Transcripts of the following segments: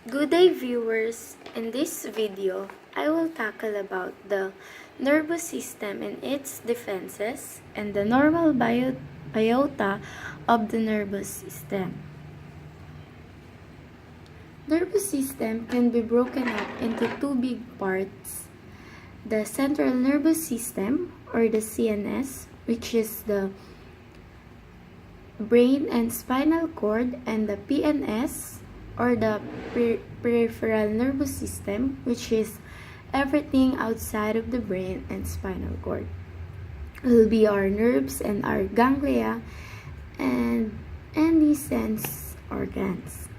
Good day viewers! In this video, I will tackle about the nervous system and its defenses and the normal biota of the nervous system. Nervous system can be broken up into two big parts. The central nervous system or the CNS, which is the brain and spinal cord, and the PNS or the peripheral nervous system, which is everything outside of the brain and spinal cord. It will be our nerves and our ganglia and any sense organs.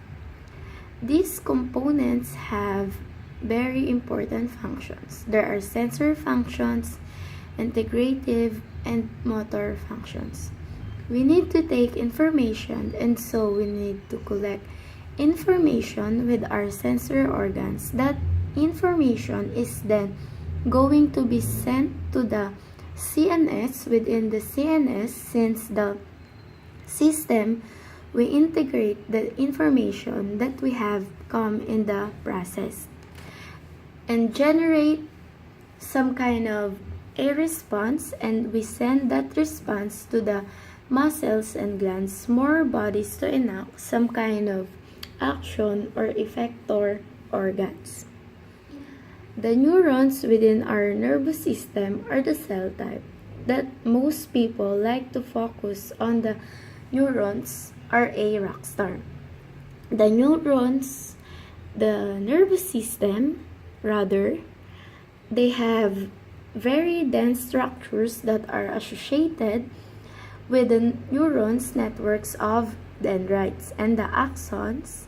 These components have very important functions. There are sensory functions, integrative, and motor functions. We need to take information, and so we need to collect information with our sensory organs. That information is then going to be sent to the CNS. Within the CNS, since the system, we integrate the information that we have come in the process and generate some kind of a response, and we send that response to the muscles and glands, more bodies to enact some kind of action or effector organs. The neurons within our nervous system are the cell type that most people like to focus on. The neurons are a rock star. The neurons, the nervous system, they have very dense structures that are associated with the neurons networks of dendrites and the axons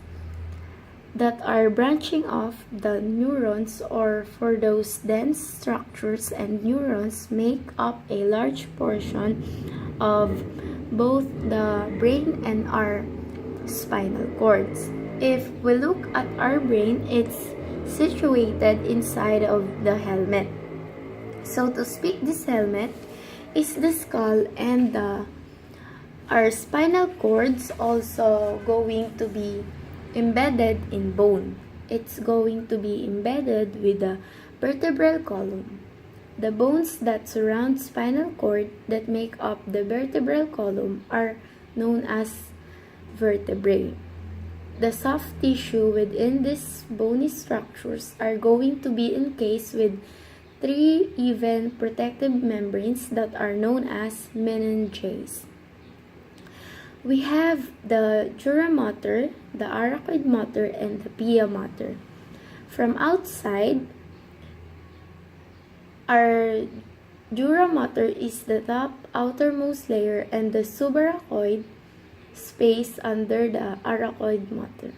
that are branching off the neurons, or for those dense structures and neurons make up a large portion of both the brain and our spinal cords. If we look at our brain, it's situated inside of the helmet. So to speak, this helmet is the skull, and our spinal cords also going to be embedded in bone. It's going to be embedded with the vertebral column. The bones that surround spinal cord that make up the vertebral column are known as vertebrae. The soft tissue within these bony structures are going to be encased with three even protective membranes that are known as meninges. We have the dura mater, the arachoid mater, and the pia mater. From outside, our dura mater is the top outermost layer and the subarachnoid space under the arachoid mater.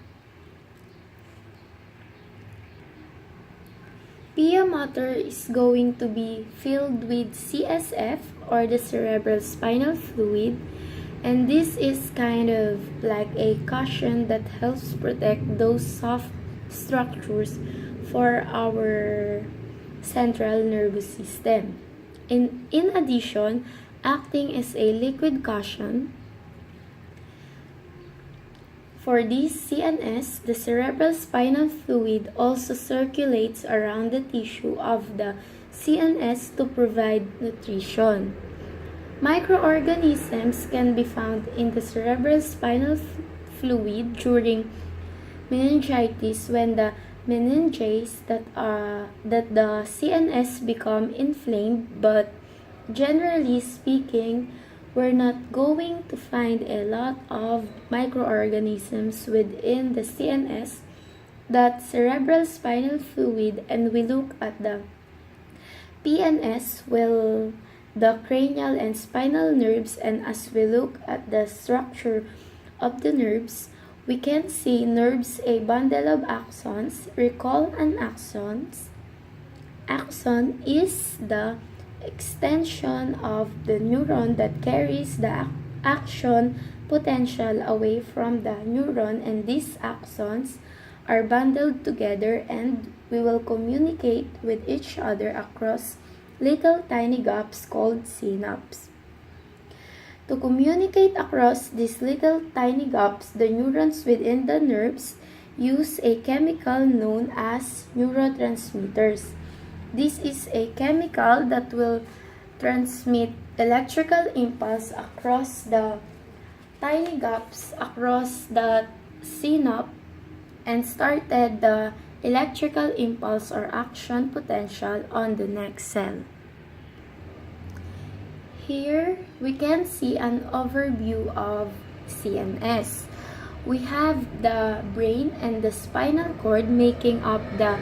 Pia mater is going to be filled with CSF or the cerebral spinal fluid, and this is kind of like a cushion that helps protect those soft structures for our central nervous system. In addition, acting as a liquid cushion for this CNS, the cerebral spinal fluid also circulates around the tissue of the CNS to provide nutrition. Microorganisms can be found in the cerebral spinal fluid during meningitis, when the meninges that the CNS become inflamed, but generally speaking, we're not going to find a lot of microorganisms within the CNS, that cerebral spinal fluid, and we look at the PNS, the cranial and spinal nerves, and as we look at the structure of the nerves, we can see nerves a bundle of axons. Recall an axons. Axon is the extension of the neuron that carries the action potential away from the neuron, and these axons are bundled together, and we will communicate with each other across little tiny gaps called synapses. To communicate across these little tiny gaps, the neurons within the nerves use a chemical known as neurotransmitters. This is a chemical that will transmit electrical impulse across the tiny gaps across the synapse and started the electrical impulse or action potential on the next cell. Here we can see an overview of CNS. We have the brain and the spinal cord making up the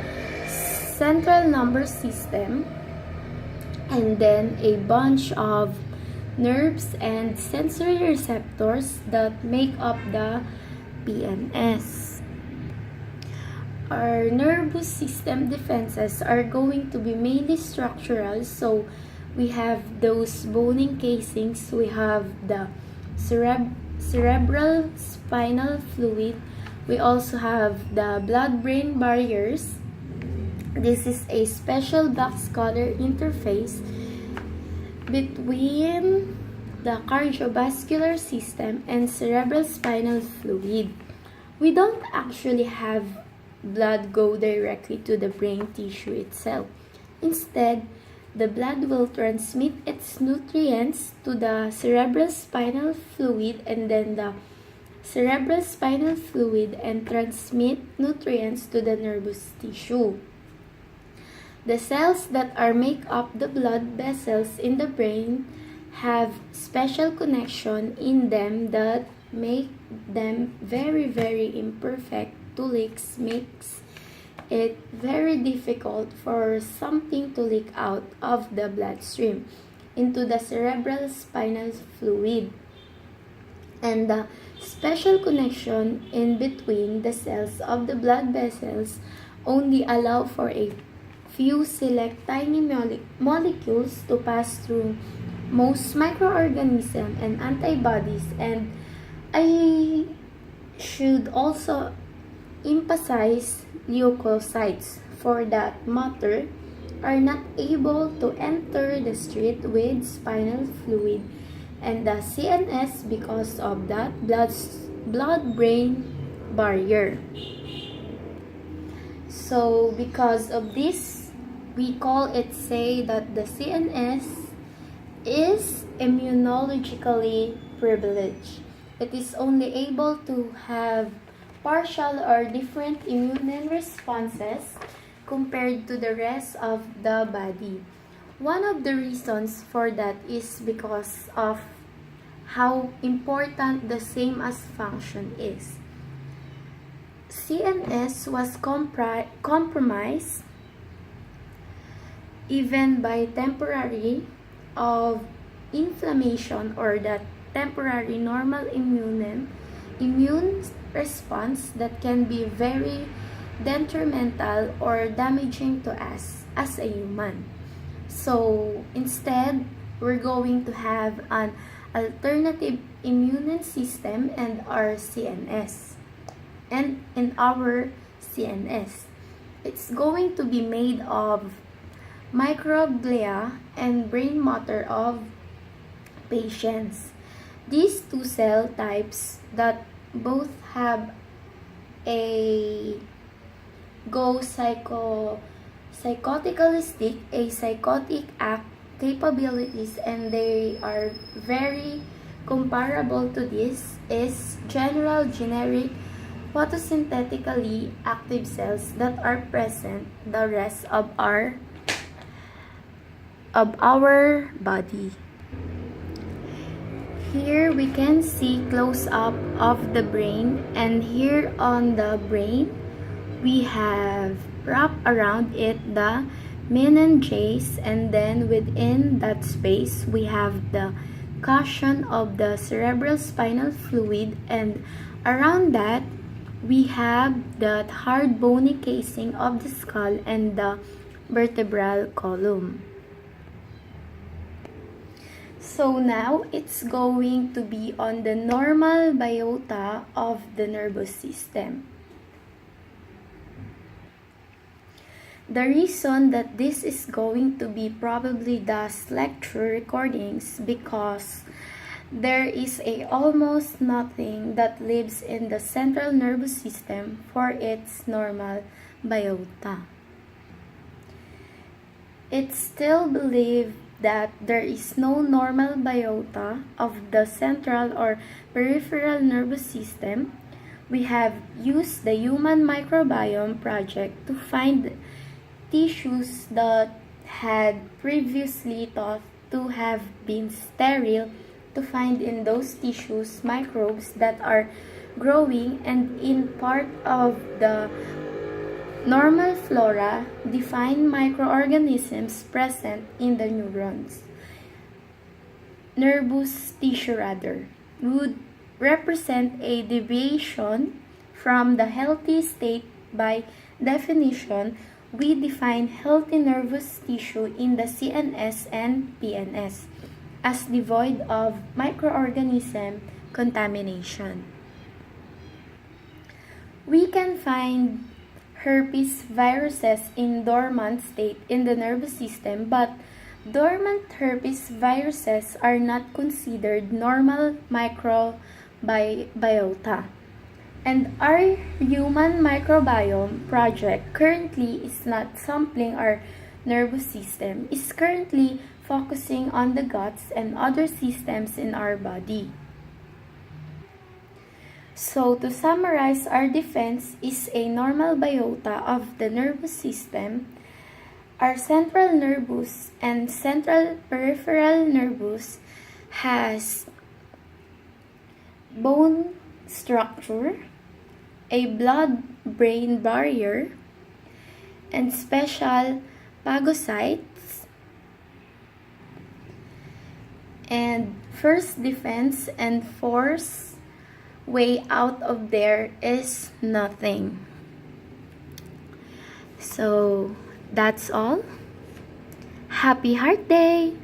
central nervous system, and then a bunch of nerves and sensory receptors that make up the PNS. Our nervous system defenses are going to be mainly structural, so we have those bone casings, we have the cerebral spinal fluid, we also have the blood-brain barriers. This is a special box color interface between the cardiovascular system and cerebral spinal fluid. We don't actually have blood go directly to the brain tissue itself. Instead, the blood will transmit its nutrients to the cerebral spinal fluid, and then the cerebral spinal fluid and transmit nutrients to the nervous tissue. The cells that are make up the blood vessels in the brain have special connection in them that make them very imperfect to leaks, makes it very difficult for something to leak out of the bloodstream into the cerebral spinal fluid. And the special connection in between the cells of the blood vessels only allow for a few select tiny molecules to pass through most microorganisms and antibodies. And I should also emphasize leukocytes, for that matter, are not able to enter the street with spinal fluid and the CNS because of that blood-brain barrier. So because of this, we call it say that the CNS is immunologically privileged. It is only able to have partial or different immune responses compared to the rest of the body. One of the reasons for that is because of how important the same as function is. CNS was compromised even by temporary of inflammation or the temporary normal immune response that can be very detrimental or damaging to us as a human. So instead, we're going to have an alternative immune system and our CNS. And in our CNS, it's going to be made of microglia and brain matter of patients. These two cell types that both have a psychoticalistic, a psychotic act capabilities, and they are very comparable to this is generic photosynthetically active cells that are present the rest of our body. Here we can see close up of the brain, and here on the brain we have wrapped around it the meninges, and then within that space we have the cushion of the cerebral spinal fluid, and around that we have the hard bony casing of the skull and the vertebral column. So now it's going to be on the normal biota of the nervous system. The reason that this is going to be probably the lecture recordings because There is a almost nothing that lives in the central nervous system for its normal biota. It's still believed that there is no normal biota of the central or peripheral nervous system. We have used the Human Microbiome Project to find tissues that had previously thought to have been sterile, to find in those tissues microbes that are growing and in part of the normal flora define microorganisms present in the neurons. Nervous tissue rather would represent a deviation from the healthy state. By definition, we define healthy nervous tissue in the CNS and PNS as devoid of microorganism contamination. We can find herpes viruses in dormant state in the nervous system, but dormant herpes viruses are not considered normal microbiota. And our human microbiome project currently is not sampling our nervous system, is currently focusing on the guts and other systems in our body. So to summarize, our defense is a normal biota of the nervous system. Our central nervous and central peripheral nervous has bone structure, a blood-brain barrier, and special phagocytes. And first defense and force way out of there is nothing. So that's all. Happy Heart Day!